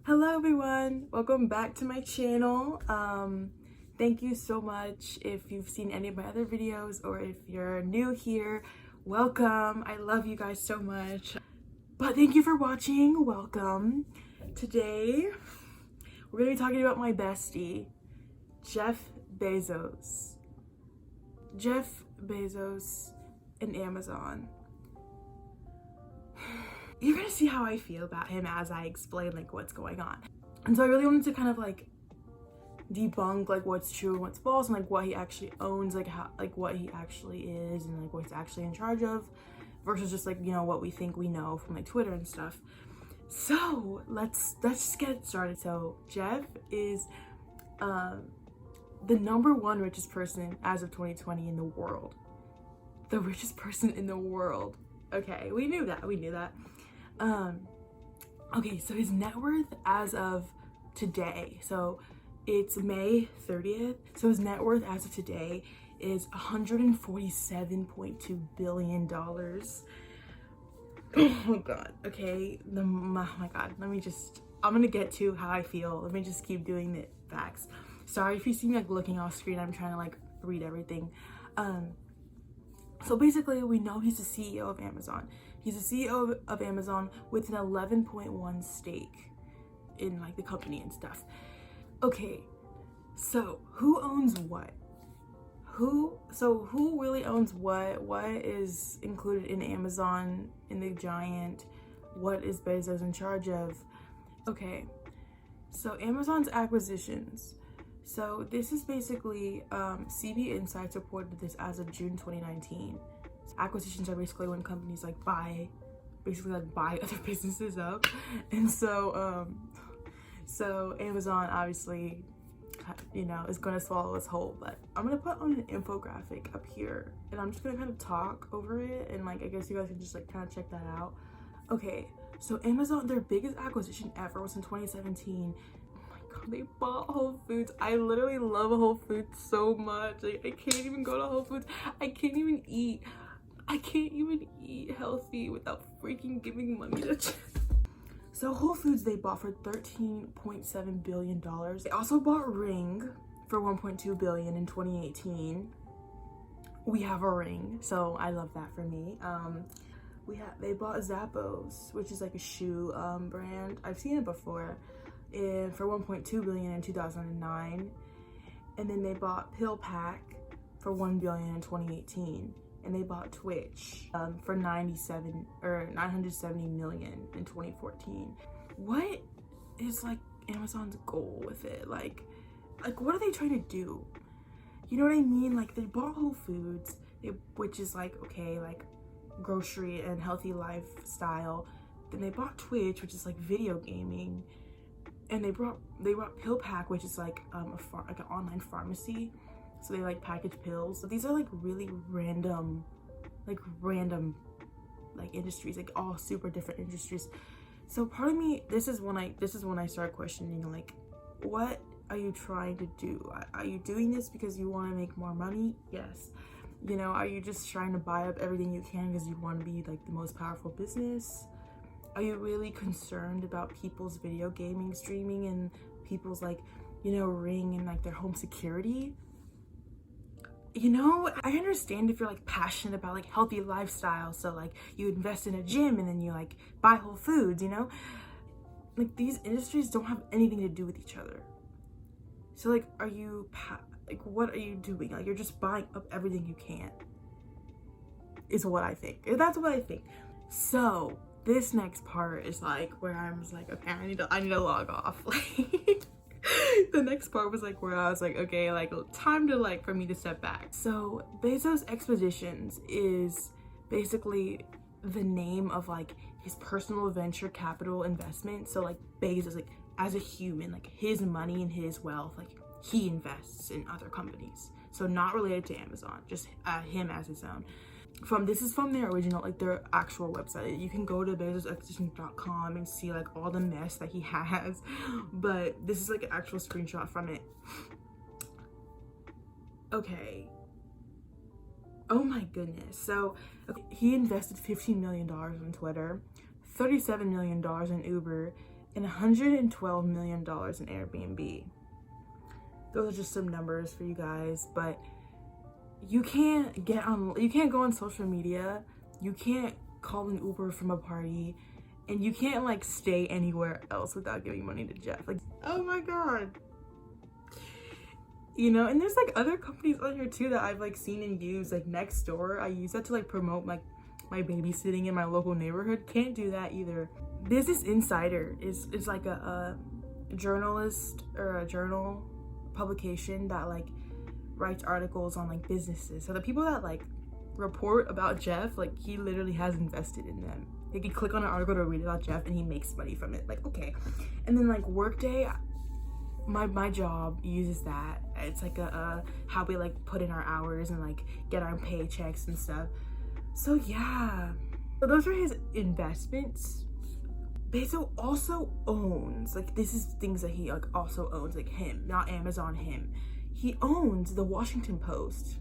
Hello everyone, welcome back to my channel. Thank you so much if you've seen any of my other videos, or if you're new here, welcome. I love you guys so much. But thank you for watching, welcome. Today we're gonna be talking about my bestie, Jeff Bezos. Jeff Bezos and Amazon. You're gonna see how I feel about him as I explain like what's going on. And so I really wanted to kind of like debunk like what's true and what's false, and like what he actually owns, like how, like what he actually is, and like what he's actually in charge of, versus just like, you know, what we think we know from like Twitter and stuff. So let's just get started. So Jeff is the #1 richest person as of 2020 in the world. The richest person in the world. Okay, we knew that. Okay, so his net worth as of today, so it's May 30th, so his net worth as of today is $147.2 billion. Oh god, okay, oh my god, I'm gonna get to how I feel. Let me just keep doing the facts. Sorry if you see me like looking off screen, I'm trying to like read everything. So basically, we know he's the CEO of Amazon. He's the CEO of Amazon with an 11.1 stake in like the company and stuff. Okay, so who owns what? Who really owns what? What is included in Amazon, in the giant? What is Bezos in charge of? Okay, so Amazon's acquisitions. So this is basically, CB Insights reported this as of June 2019. Acquisitions are basically when companies like buy other businesses up. And so, so Amazon obviously, you know, is gonna swallow this whole, but I'm gonna put on an infographic up here and I'm just gonna kind of talk over it, and like, I guess you guys can just like kind of check that out. Okay, so Amazon, their biggest acquisition ever was in 2017. They bought Whole Foods. I literally love Whole Foods so much. Like, I can't even go to Whole Foods. I can't even eat healthy without freaking giving money to So Whole Foods they bought for $13.7 billion. They also bought Ring for $1.2 billion in 2018. We have a Ring, so I love that for me. They bought Zappos, which is like a shoe brand. I've seen it before. For $1.2 billion in 2009, and then they bought PillPack for $1 billion in 2018, and they bought Twitch for 970 million in 2014. What is like Amazon's goal with it? Like what are they trying to do? You know what I mean? Like, they bought Whole Foods, which is like, okay, like grocery and healthy lifestyle. Then they bought Twitch, which is like video gaming. And they brought PillPack, which is like an online pharmacy, so they like package pills. So these are like really random industries, like all super different industries. So part of me, this is when I start questioning, like, what are you trying to do? Are you doing this because you want to make more money? Yes. You know, are you just trying to buy up everything you can because you want to be like the most powerful business? Are you really concerned about people's video gaming streaming and people's like, you know, Ring and like their home security? You know, I understand if you're like passionate about like healthy lifestyle, so like you invest in a gym and then you like buy Whole Foods, you know? Like, these industries don't have anything to do with each other. So like, what are you doing? Like, you're just buying up everything you can, is what I think. That's what I think. So this next part is like where I'm just like, okay, I need to log off. Like, the next part was like where I was like, okay, like time to like for me to step back. So Bezos Expeditions is basically the name of like his personal venture capital investment. So like Bezos, like as a human, like his money and his wealth, like he invests in other companies. So not related to Amazon, just him as his own. This is from their original, like their actual website. You can go to bezosexpeditions.com and see like all the mess that he has, but this is like an actual screenshot from it. Okay, oh my goodness. So he invested $15 million in Twitter, $37 million in Uber, and $112 million in Airbnb. Those are just some numbers for you guys, but you can't go on social media, you can't call an Uber from a party, and you can't like stay anywhere else without giving money to Jeff. Like, oh my god. You know, and there's like other companies on here too that I've like seen and used, like Nextdoor. I use that to like promote like my babysitting in my local neighborhood. Can't do that either. Business Insider is like a journalist or a journal publication that like writes articles on like businesses. So the people that like report about Jeff, like he literally has invested in them. You can click on an article to read about Jeff and he makes money from it. Like, okay. And then like Workday, my job uses that. It's like a how we like put in our hours and like get our paychecks and stuff. So yeah, so those are his investments. Bezos also owns, like, this is things that he like also owns, like him, not Amazon, him. He owns the Washington Post,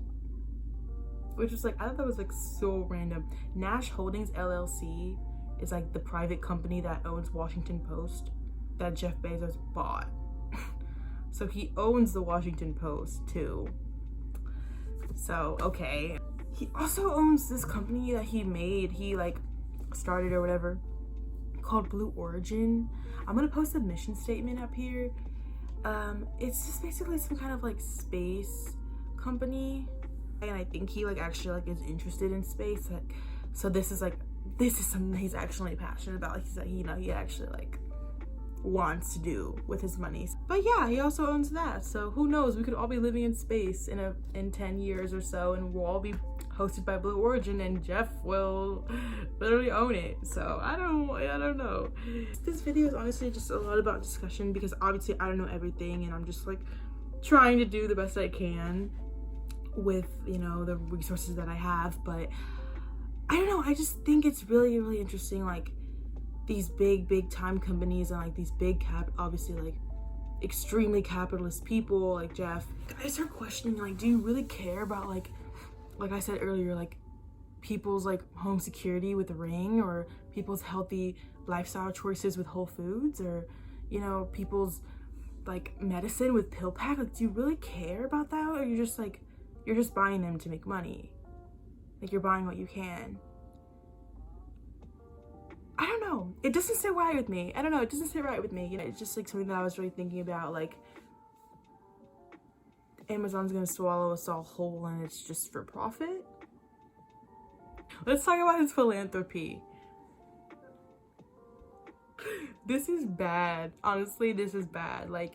which was like, I thought that was like so random. Nash Holdings LLC is like the private company that owns Washington Post that Jeff Bezos bought. So he owns the Washington Post too. So, okay. He also owns this company that he like started or whatever called Blue Origin. I'm gonna post a mission statement up here. It's just basically some kind of like space company. And I think he like actually like is interested in space. Like, so this is something he's actually passionate about. Like, he actually like wants to do with his money. But yeah, he also owns that. So who knows, we could all be living in space in 10 years or so, and we'll all be hosted by Blue Origin, and Jeff will literally own it. So I don't know. This video is honestly just a lot about discussion, because obviously I don't know everything, and I'm just like trying to do the best I can with, you know, the resources that I have. But I don't know, I just think it's really, really interesting, like these big time companies and like these big obviously like extremely capitalist people like Jeff. I start questioning, like, do you really care about like I said earlier, like people's like home security with a Ring, or people's healthy lifestyle choices with Whole Foods, or, you know, people's like medicine with PillPack? Like, do you really care about that, or you're just buying them to make money? Like, you're buying what you can. I don't know. It doesn't sit right with me. I don't know. It doesn't sit right with me. You know, it's just like something that I was really thinking about. Like, Amazon's gonna swallow us all whole, and it's just for profit. Let's talk about his philanthropy. This is bad. Honestly, this is bad. Like,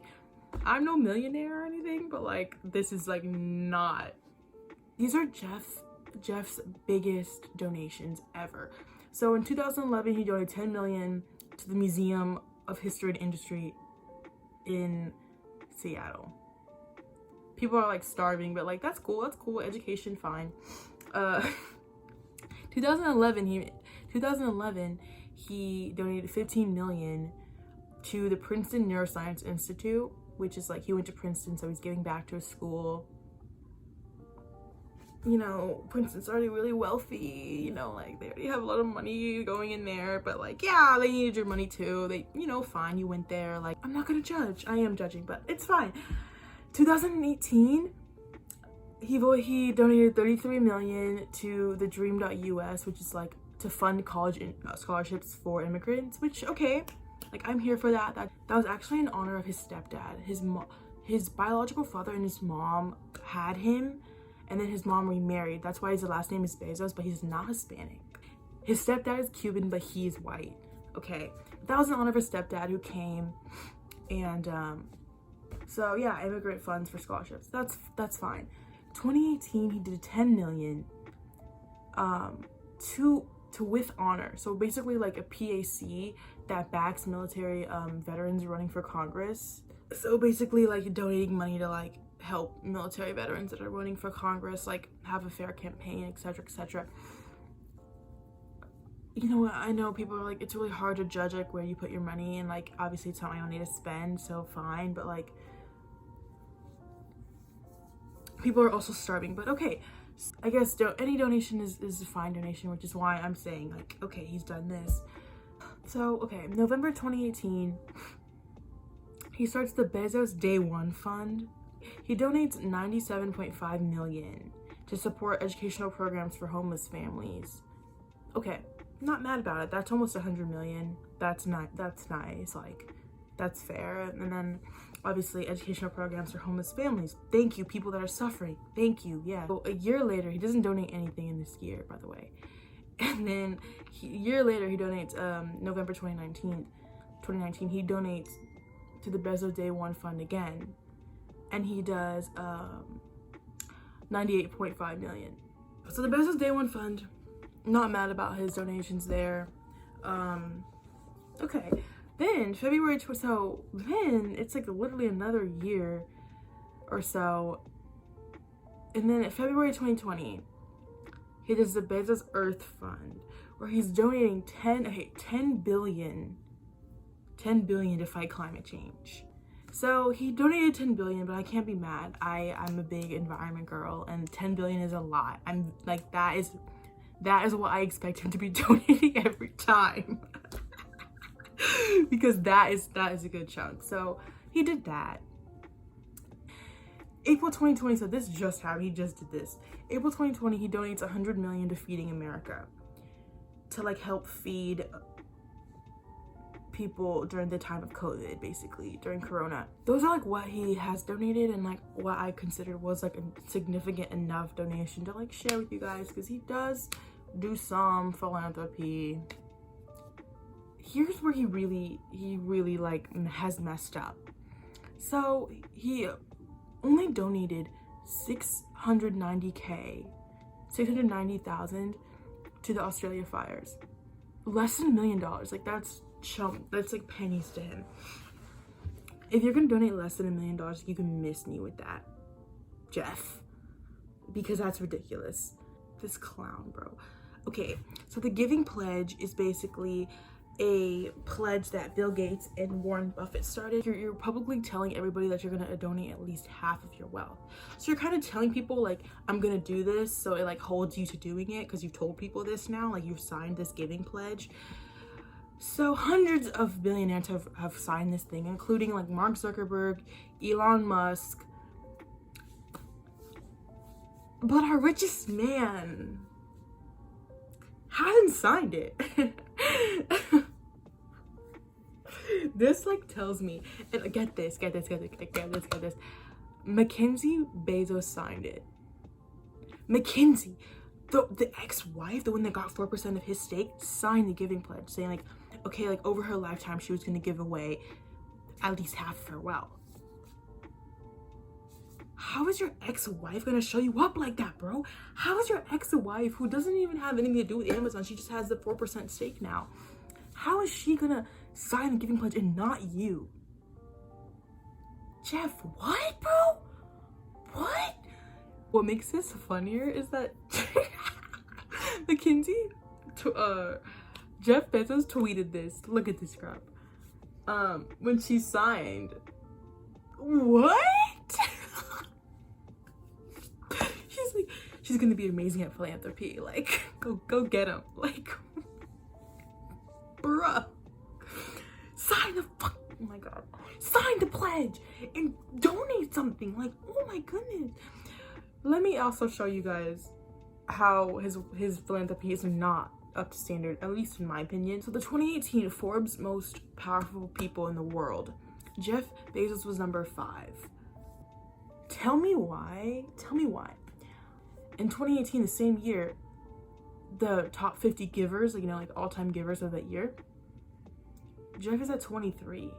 I'm no millionaire or anything, but like, this is like not. These are Jeff's biggest donations ever. So in 2011, he donated $10 million to the Museum of History and Industry in Seattle. People are like starving, but like, that's cool. Education, fine. 2011, he donated $15 million to the Princeton Neuroscience Institute, which is like, he went to Princeton, so he's giving back to his school. You know, Princeton's already really wealthy, you know, like they already have a lot of money going in there, but like, yeah, they needed your money too. They, you know, fine, you went there. Like, I'm not gonna judge. I am judging, but it's fine. 2018, he donated $33 million to the Dream.us, which is like to fund college scholarships for immigrants, which, okay, like, I'm here for that. That was actually in honor of his stepdad. His biological father and his mom had him, and then his mom remarried. That's why his last name is Bezos, but he's not Hispanic. His stepdad is Cuban, but he's white. Okay, that was in honor of his stepdad who came, and so yeah, immigrant funds for scholarships. That's fine. 2018, he did $10 million to With Honor. So basically like a PAC that backs military veterans running for Congress. So basically like donating money to like help military veterans that are running for Congress, like have a fair campaign, etc., etc. You know what, I know people are like, it's really hard to judge like where you put your money, and like obviously it's not my money to spend, so fine, but like people are also starving. But okay, I guess any donation is a fine donation, which is why I'm saying like, okay, he's done this. So, okay, November 2018, he starts the Bezos Day One Fund. He donates $97.5 million to support educational programs for homeless families. Okay, not mad about it. That's almost $100 million. That's nice. Like, that's fair. And then obviously educational programs for homeless families. Thank you, people that are suffering. Thank you. Yeah. So a year later, he doesn't donate anything in this year, by the way. And then a year later, he donates November 2019, he donates to the Bezos Day One Fund again, and he does $98.5 million. So the Bezos Day One Fund, not mad about his donations there. Okay, then February, so then it's like literally another year or so, and then in February 2020, he does the Bezos Earth Fund, where he's donating 10 billion to fight climate change. So he donated 10 billion, but I can't be mad. I'm a big environment girl, and 10 billion is a lot. I'm like, that is what I expect him to be donating every time. Because that is a good chunk. So he did that. April 2020, so this just happened, he just did this. April 2020, he donates 100 million to Feeding America, to like help feed people during the time of COVID, basically, during Corona. Those are like what he has donated, and like what I considered was like a significant enough donation to like share with you guys, because he does do some philanthropy. Here's where he really like has messed up. So he only donated 690,000 to the Australia fires. Less than $1 million. Like, that's like pennies to him. If you're gonna donate less than $1 million, you can miss me with that, Jeff, because that's ridiculous. This clown, bro. Okay, so the Giving Pledge is basically a pledge that Bill Gates and Warren Buffett started. You're publicly telling everybody that you're gonna donate at least half of your wealth. So you're kind of telling people like, I'm gonna do this, so it like holds you to doing it because you've told people this now, like you've signed this Giving Pledge. So hundreds of billionaires have signed this thing, including like Mark Zuckerberg, Elon Musk. But our richest man hasn't signed it. This like tells me, and get this. Mackenzie Bezos signed it. Mackenzie, the ex-wife, the one that got 4% of his stake, signed the Giving Pledge, saying like, okay, like over her lifetime, she was gonna give away at least half of her wealth. How is your ex-wife gonna show you up like that, bro? How is your ex-wife, who doesn't even have anything to do with Amazon, she just has the 4% stake now, how is she gonna sign the Giving Pledge and not you? Jeff, what, bro? What? What makes this funnier is that Mackenzie, Jeff Bezos tweeted this. Look at this crap. When she signed. What? She's like, she's gonna be amazing at philanthropy. Like, go get him. Like, bruh. Sign the oh my god. Sign the pledge and donate something. Like, oh my goodness. Let me also show you guys how his philanthropy is not up to standard, at least in my opinion. So the 2018 Forbes most powerful people in the world, Jeff Bezos was number 5. Tell me why. In 2018, the same year, the top 50 givers, like, you know, like all-time givers of that year, Jeff is at 23.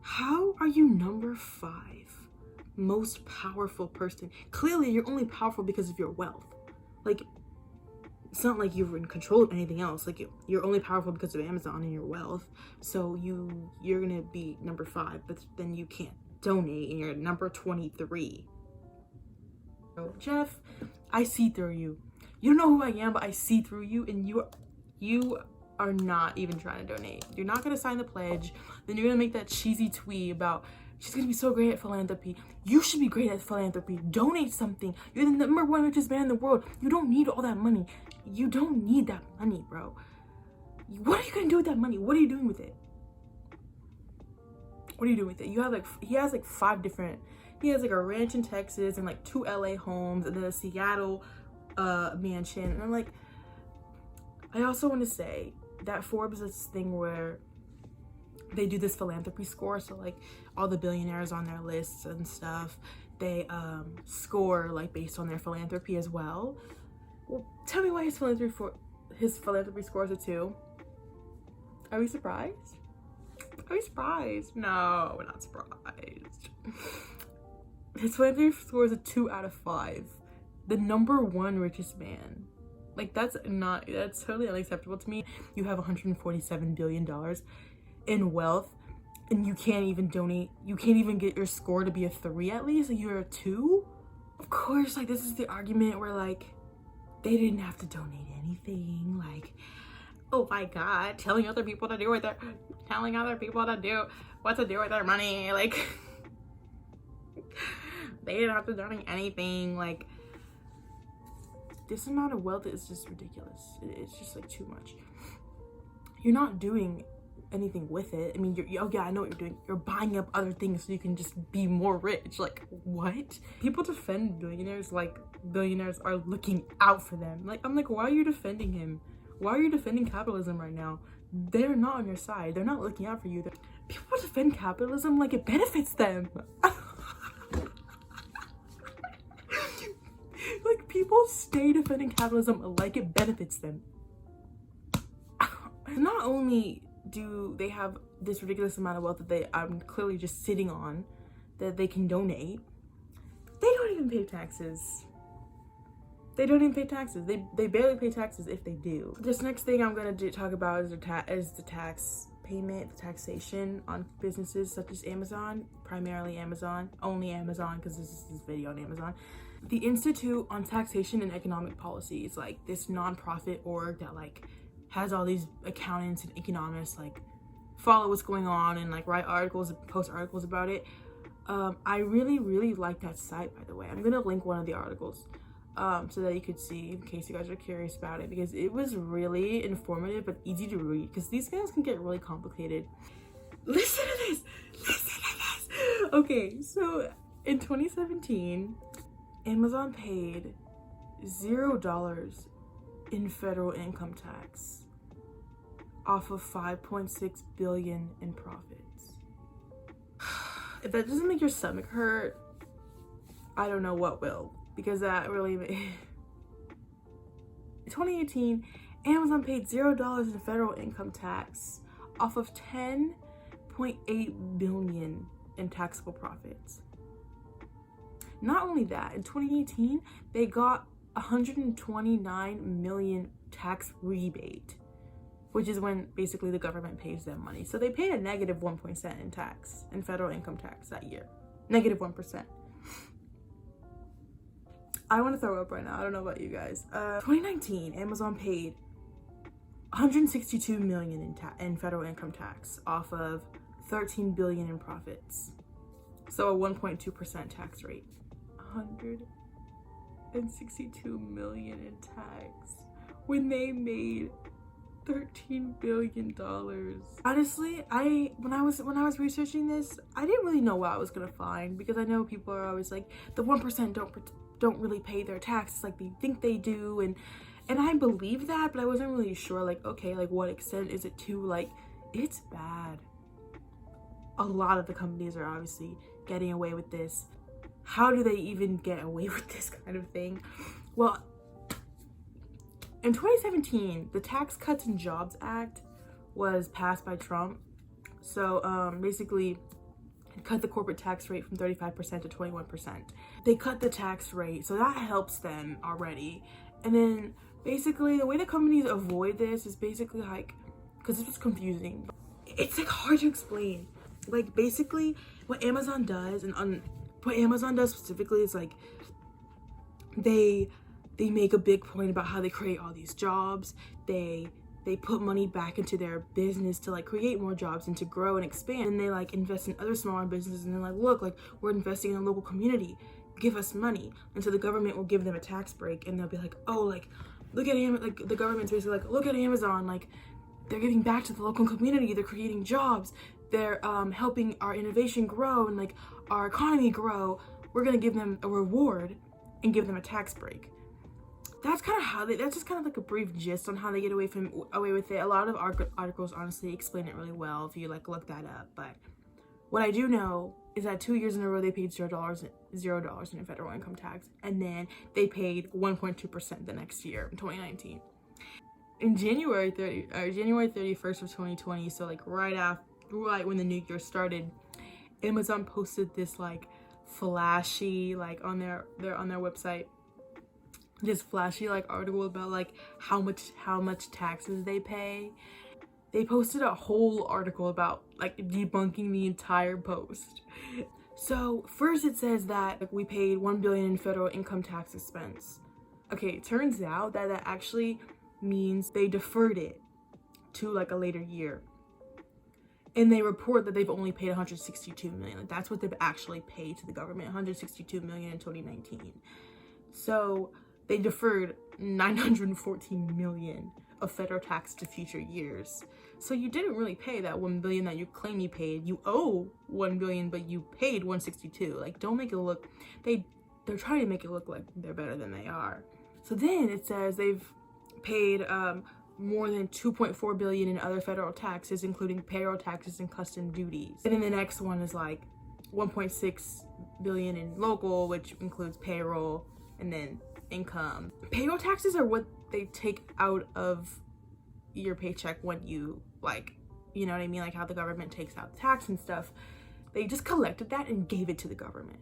How are you number 5 most powerful person? Clearly you're only powerful because of your wealth. Like, it's not like you're in control of anything else. Like, you're only powerful because of Amazon and your wealth. So you're gonna be number 5, but then you can't donate and you're number 23. So Jeff, I see through you. You don't know who I am, but I see through you, and you are not even trying to donate. You're not gonna sign the pledge. Then you're gonna make that cheesy tweet about she's gonna be so great at philanthropy. You should be great at philanthropy. Donate something. You're the number 1 richest man in the world. You don't need all that money. You don't need that money, bro. What are you gonna do with that money? What are you doing with it? What are you doing with it? You have like, he has like 5 different, he has like a ranch in Texas and like 2 LA homes and then a Seattle mansion. And I'm like, I also want to say that Forbes is this thing where they do this philanthropy score. So like all the billionaires on their lists and stuff, they score like based on their philanthropy as well. Well, tell me why his philanthropy scores a 2. Are we surprised? Are we surprised? No, we're not surprised. His philanthropy score is a 2 out of 5. The #1 richest man. Like, that's totally unacceptable to me. You have $147 billion in wealth and you can't even donate. You can't even get your score to be a 3 at least. Like, you're a 2? Of course, like, this is the argument where, like, they didn't have to donate anything. Like, oh my God, telling other people what to do with their money. Like, they didn't have to donate anything. Like, this amount of wealth is just ridiculous. It's just like too much. You're not doing anything with it. I mean, oh yeah, I know what you're doing. You're buying up other things so you can just be more rich. Like, what? People defend billionaires like billionaires are looking out for them. Like, I'm like, why are you defending him? Why are you defending capitalism right now? They're not on your side. They're not looking out for you. People defend capitalism like it benefits them. Like, people stay defending capitalism like it benefits them. Not only do they have this ridiculous amount of wealth that they clearly just sitting on that they can donate, they don't even pay taxes. They don't even pay taxes. They barely pay taxes if they do. This next thing I'm gonna talk about is the tax payment, the taxation on businesses such as Amazon, primarily Amazon, only Amazon, because this is this video on Amazon. The Institute on Taxation and Economic Policy is like this nonprofit org that like has all these accountants and economists like follow what's going on and like write articles, post articles about it. I really like that site, by the way. I'm gonna link one of the articles so that you could see in case you guys are curious about it, because it was really informative but easy to read, because these things can get really complicated. Listen to this. Okay, so in 2017, Amazon paid $0 in federal income tax off of $5.6 billion in profits. If that doesn't make your stomach hurt, I don't know what will, because that really in 2018, Amazon paid $0 in federal income tax off of $10.8 billion in taxable profits. Not only that, in 2018, they got $129 million tax rebate, which is when basically the government pays them money. So they paid a negative 1% in tax, in federal income tax that year. Negative 1%. I want to throw up right now. I don't know about you guys. 2019, Amazon paid $162 million in federal income tax off of $13 billion in profits. So a 1.2% tax rate. $162 million in tax when they made $13 billion. Honestly, when I was researching this, I didn't really know what I was gonna find, because I know people are always like, the 1% don't really pay their taxes like they think they do, and I believe that, but I wasn't really sure, like, okay, like what extent is it to? Like, it's bad. A lot of the companies are obviously getting away with this. How do they even get away with this kind of thing? Well, in 2017, the Tax Cuts and Jobs Act was passed by Trump. So basically, it cut the corporate tax rate from 35% to 21%. They cut the tax rate, so that helps them already. And then basically, the way that companies avoid this is basically like, because this was confusing, it's like hard to explain. Like, basically, what Amazon does, and what Amazon does specifically is like, they make a big point about how they create all these jobs. They put money back into their business to like create more jobs and to grow and expand. And they like invest in other smaller businesses, and they're like, look, like, we're investing in a local community, give us money. And so the government will give them a tax break, and they'll be like, oh, like, look at like the government's basically like, look at Amazon, like, they're giving back to the local community, they're creating jobs, they're helping our innovation grow and like our economy grow. We're gonna give them a reward and give them a tax break. That's kind of how that's just kind of like a brief gist on how they get away with it. A lot of articles honestly explain it really well if you like look that up. But what I do know is that 2 years in a row they paid $0 in federal income tax, and then they paid 1.2% the next year in 2019. In January 31st of 2020, so like right when the new year started, Amazon posted this like flashy like on their website, this flashy like article about like how much taxes they pay. They posted a whole article about like debunking the entire post. So first it says that like, we paid $1 billion in federal income tax expense. Okay, it turns out that that actually means they deferred it to like a later year. And they report that they've only paid $162 million. Like, that's what they've actually paid to the government, $162 million in 2019. So they deferred $914 million of federal tax to future years. So you didn't really pay that $1 billion that you claim you paid. You owe $1 billion, but you paid $162. Like, don't make it look, they're trying to make it look like they're better than they are. So then it says they've paid more than $2.4 billion in other federal taxes, including payroll taxes and custom duties. And then the next one is like $1.6 billion in local, which includes payroll and then income. Payroll taxes are what they take out of your paycheck when you like, you know what I mean? Like how the government takes out the tax and stuff. They just collected that and gave it to the government.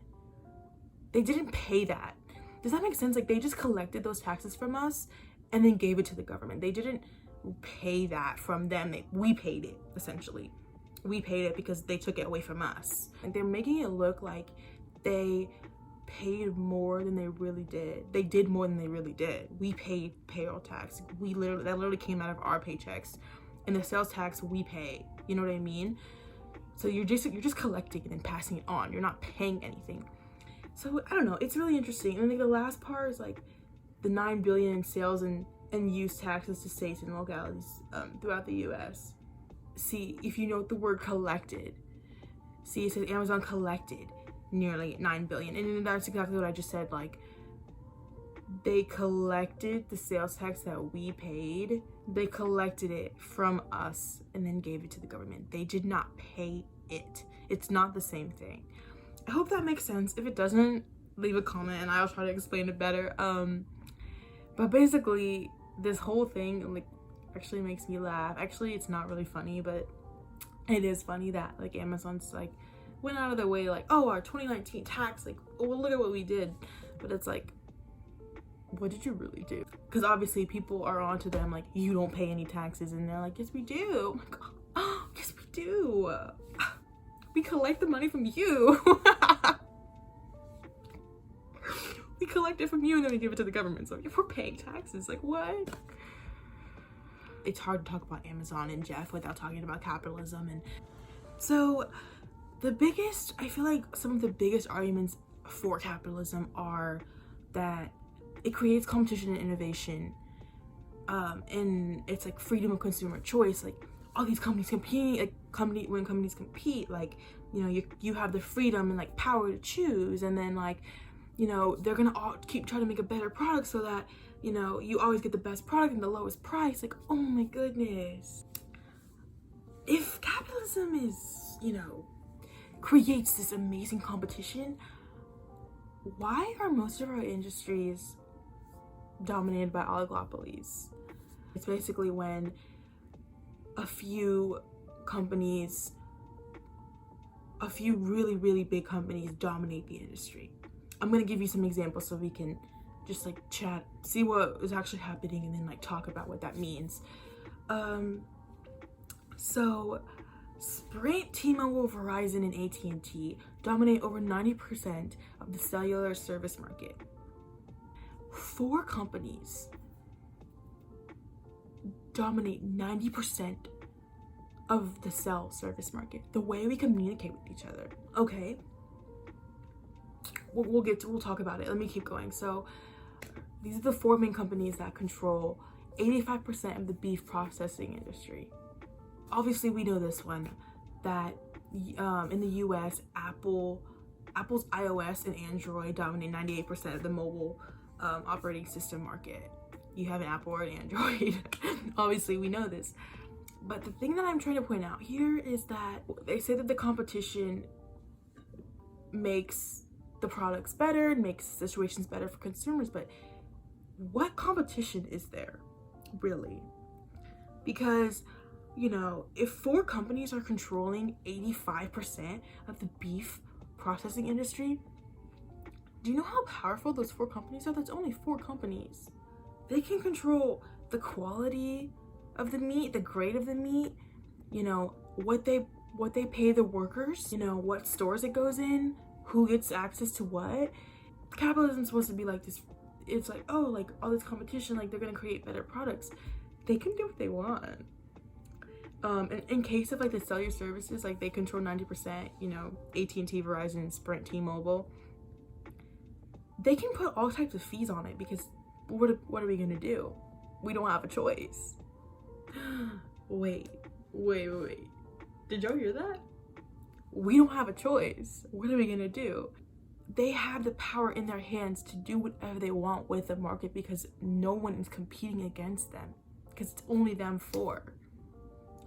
They didn't pay that. Does that make sense? Like they just collected those taxes from us and then gave it to the government. They didn't pay that from them. We paid it, essentially. We paid it because they took it away from us. Like they're making it look like they paid more than they really did. They did more than they really did. We paid payroll tax. That literally came out of our paychecks. And the sales tax we pay. You know what I mean? So you're just collecting and then passing it on. You're not paying anything. So I don't know. It's really interesting. And then like the last part is like the $9 billion in sales and use taxes to states and localities throughout the U.S. See, if you note the word collected, see it says Amazon collected nearly $9 billion, and that's exactly what I just said. Like they collected the sales tax that we paid. They collected it from us and then gave it to the government. They did not pay it. It's not the same thing. I hope that makes sense. If it doesn't, leave a comment and I'll try to explain it better. But basically, this whole thing like actually makes me laugh. Actually, it's not really funny, but it is funny that like Amazon's like went out of their way like, oh, our 2019 tax, like, oh, well, look at what we did. But it's like, what did you really do? Because obviously people are onto them like, you don't pay any taxes, and they're like, yes we do. I'm like, oh, yes we do. We collect the money from you. We collect it from you and then we give it to the government. So if we're paying taxes, like what? It's hard to talk about Amazon and Jeff without talking about capitalism. And so I feel like some of the biggest arguments for capitalism are that it creates competition and innovation. And it's like freedom of consumer choice. Like all these companies competing, like when companies compete, like, you know, you have the freedom and like power to choose, and then like, you know, they're gonna all keep trying to make a better product so that, you know, you always get the best product and the lowest price. Like, oh my goodness. If capitalism is, you know, creates this amazing competition, why are most of our industries dominated by oligopolies? It's basically when a few really, really big companies dominate the industry. I'm gonna give you some examples so we can just like chat, see what is actually happening, and then like talk about what that means. So Sprint, T-Mobile, Verizon, and AT&T dominate over 90% of the cellular service market. 4 companies dominate 90% of the cell service market, the way we communicate with each other. Okay, we'll talk about it. Let me keep going. So these are the 4 main companies that control 85% of the beef processing industry. obviously we know this one, that in the US, Apple's iOS and Android dominate 98% of the mobile operating system market. You have an Apple or an Android. Obviously we know this. But the thing that I'm trying to point out here is that they say that the competition makes the products better, makes situations better for consumers, but what competition is there, really? Because, you know, if 4 companies are controlling 85% of the beef processing industry, do you know how powerful those 4 companies are? That's only 4 companies. They can control the quality of the meat, the grade of the meat, you know, what they pay the workers, you know, what stores it goes in, who gets access to what. Capitalism's supposed to be like this. It's like, oh, like all this competition, like they're gonna create better products. They can do what they want. In case of like the cellular services, like they control 90%, you know, AT&T, Verizon, Sprint, T-Mobile. They can put all types of fees on it because what are we gonna do? We don't have a choice. Wait. Did y'all hear that? We don't have a choice. What are we gonna do? They have the power in their hands to do whatever they want with the market because no one is competing against them, because it's only them 4.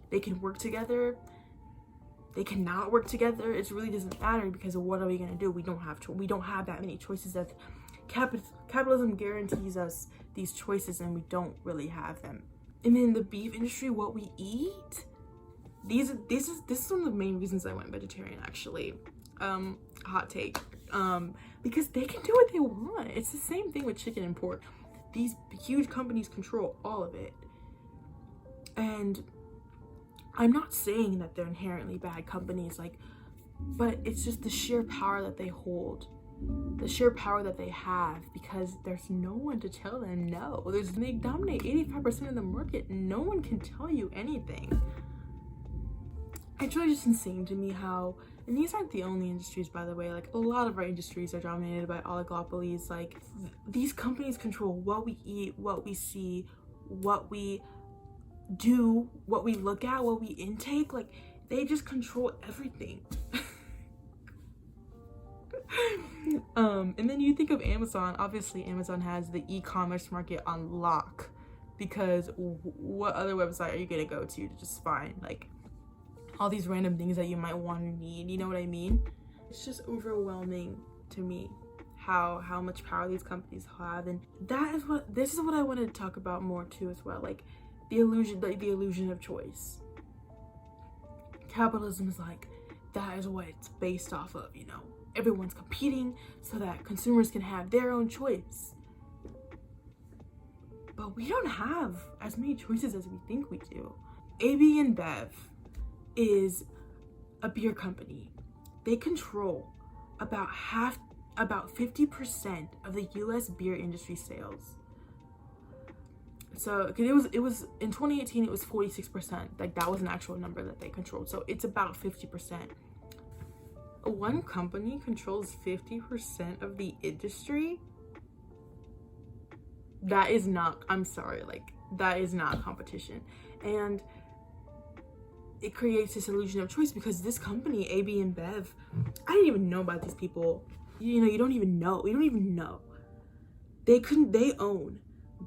They can work together. They cannot work together. It really doesn't matter because what are we gonna do? We don't have that many choices. That capitalism guarantees us these choices and we don't really have them. And then the beef industry, what we eat, this is one of the main reasons I went vegetarian, actually. Hot take. Because they can do what they want. It's the same thing with chicken and pork. These huge companies control all of it. And I'm not saying that they're inherently bad companies, like, but it's just the sheer power that they hold, the sheer power that they have, because there's no one to tell them no. They dominate 85% of the market. No one can tell you anything. It's really just insane to me how, and these aren't the only industries, by the way, like a lot of our industries are dominated by oligopolies. Like these companies control what we eat, what we see, what we do, what we look at, what we intake. Like they just control everything. And then you think of Amazon. Obviously Amazon has the e-commerce market on lock, because what other website are you gonna go to just find like all these random things that you might want to need? You know what I mean? It's just overwhelming to me how much power these companies have, and this is what I wanted to talk about more too as well, like the illusion of choice. Capitalism is like, that is what it's based off of, you know. Everyone's competing so that consumers can have their own choice. But we don't have as many choices as we think we do. AB InBev is a beer company. They control about 50% of the US beer industry sales. So it was in 2018 it was 46%. Like that was an actual number that they controlled. So it's about 50%. One company controls 50% of the industry. That is not, I'm sorry, like that is not competition. And it creates this illusion of choice because this company, AB InBev, I didn't even know about these people. You know, you don't even know. They own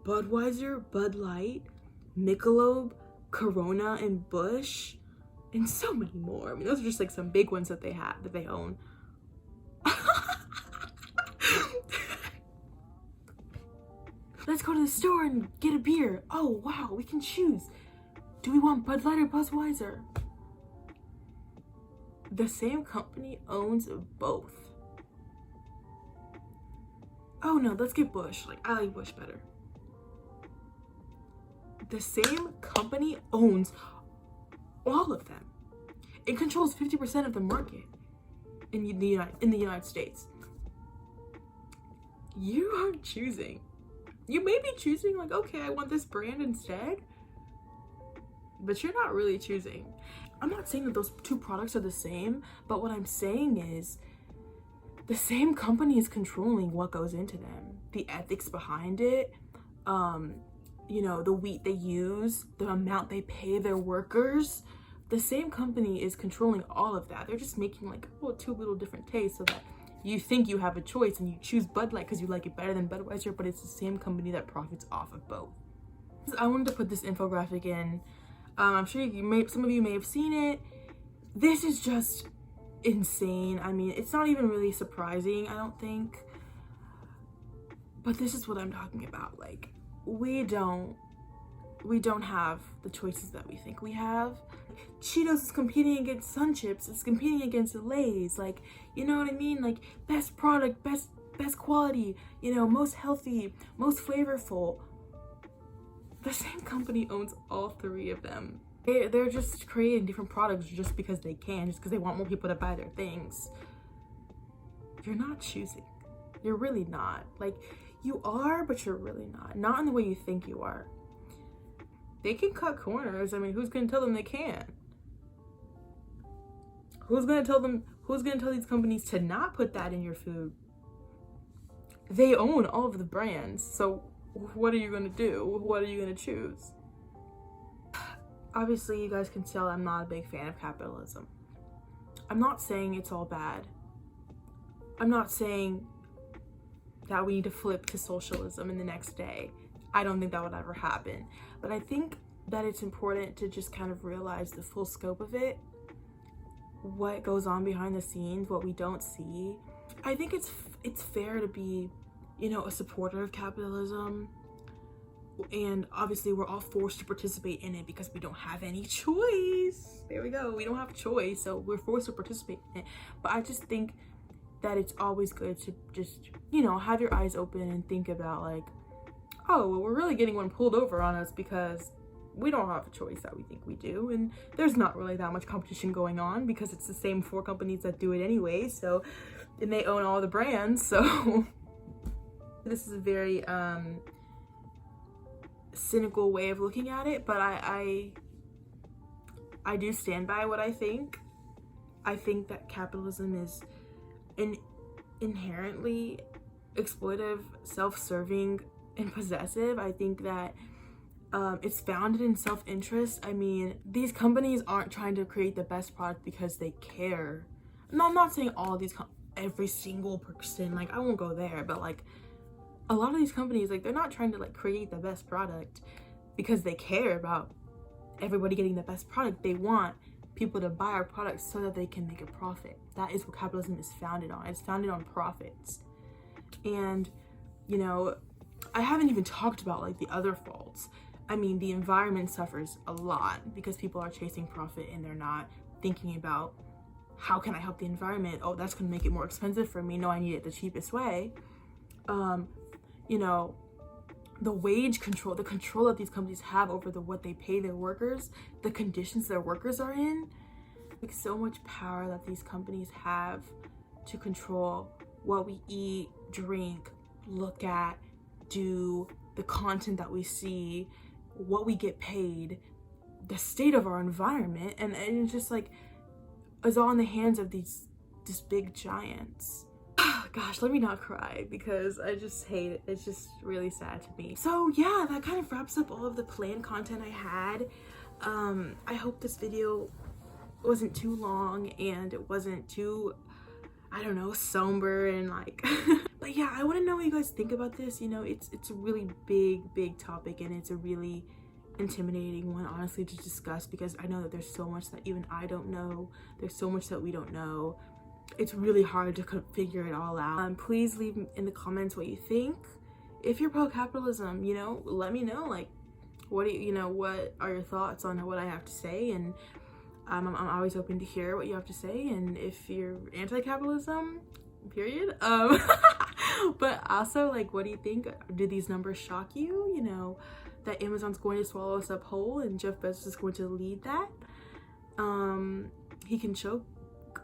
Budweiser, Bud Light, Michelob, Corona, and Busch, and so many more. I mean, those are just like some big ones that they own. Let's go to the store and get a beer. Oh wow, we can choose. Do we want Bud Light or Budweiser? The same company owns both. Oh no, let's get Busch. Like, I like Busch better. The same company owns all of them. It controls 50% of the market in the United States. You are choosing. You may be choosing like, okay, I want this brand instead, but you're not really choosing. I'm not saying that those two products are the same, but what I'm saying is the same company is controlling what goes into them, the ethics behind it, you know, the wheat they use, the amount they pay their workers, the same company is controlling all of that. They're just making like, oh, 2 little different tastes so that you think you have a choice and you choose Bud Light because you like it better than Budweiser, but it's the same company that profits off of both. I wanted to put this infographic in. I'm sure some of you may have seen it. This is just insane. I mean, it's not even really surprising, I don't think. But this is what I'm talking about. Like, we don't have the choices that we think we have. Cheetos is competing against Sun Chips. It's competing against Lay's. Like, you know what I mean? Like, best product, best quality, you know, most healthy, most flavorful. The same company owns all 3 of them. They're just creating different products just because they can, just because they want more people to buy their things. You're not choosing. You're really not. Like, you are, but you're really not. Not in the way you think you are. They can cut corners. I mean, who's gonna tell them they can't? Who's gonna tell these companies to not put that in your food? They own all of the brands, so what are you gonna do? What are you gonna choose? Obviously, you guys can tell I'm not a big fan of capitalism. I'm not saying it's all bad. I'm not saying that we need to flip to socialism in the next day. I don't think that would ever happen. But I think that it's important to just kind of realize the full scope of it, what goes on behind the scenes, what we don't see. I think it's fair to be, you know, a supporter of capitalism. And obviously we're all forced to participate in it because we don't have any choice. There we go. We don't have a choice, so we're forced to participate in it. But I just think that it's always good to just, you know, have your eyes open and think about like, oh, well, we're really getting one pulled over on us because we don't have a choice that we think we do. And there's not really that much competition going on because it's the same 4 companies that do it anyway. So, and they own all the brands. So this is a very cynical way of looking at it, but I do stand by what I think. I think that capitalism is inherently exploitive, self-serving, and possessive. I think that it's founded in self-interest. I mean, these companies aren't trying to create the best product because they care. No, I'm not saying all of these, every single person, like I won't go there, but like a lot of these companies, like they're not trying to like create the best product because they care about everybody getting the best product. They want people to buy our products so that they can make a profit. That is what capitalism is founded on. It's founded on profits. And, you know, I haven't even talked about like the other faults. I mean, the environment suffers a lot because people are chasing profit and they're not thinking about how can I help the environment? Oh, that's gonna make it more expensive for me. No, I need it the cheapest way. You know, the wage control, the control that these companies have over what they pay their workers, the conditions their workers are in, like so much power that these companies have to control what we eat, drink, look at, do, the content that we see, what we get paid, the state of our environment, and it's just like, it's all in the hands of these big giants. Gosh, let me not cry because I just hate it. It's just really sad to me. So yeah, that kind of wraps up all of the planned content I had. I hope this video wasn't too long and it wasn't too, I don't know, somber and like but yeah, I want to know what you guys think about this. You know, it's a really big topic and it's a really intimidating one, honestly, to discuss because I know that there's so much that even I don't know. There's so much that we don't know. It's really hard to figure it all out. Please leave in the comments what you think. If you're pro-capitalism, you know, let me know, like, what are your thoughts on what I have to say, and I'm always open to hear what you have to say. And if you're anti-capitalism, period, but also, like, what do you think? Do these numbers shock you? You know, that Amazon's going to swallow us up whole and Jeff Bezos is going to lead that. He can choke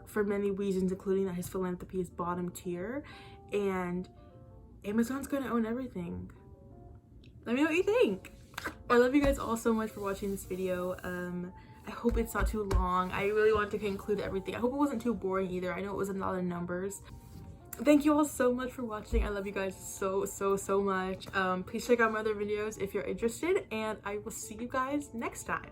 for many reasons, including that his philanthropy is bottom tier, and Amazon's going to own everything. Let me know what you think. I love you guys all so much for watching this video. I hope it's not too long. I really want to conclude everything. I hope it wasn't too boring either. I know it was a lot of numbers. Thank you all so much for watching. I love you guys so much. Please check out my other videos if you're interested, and I will see you guys next time.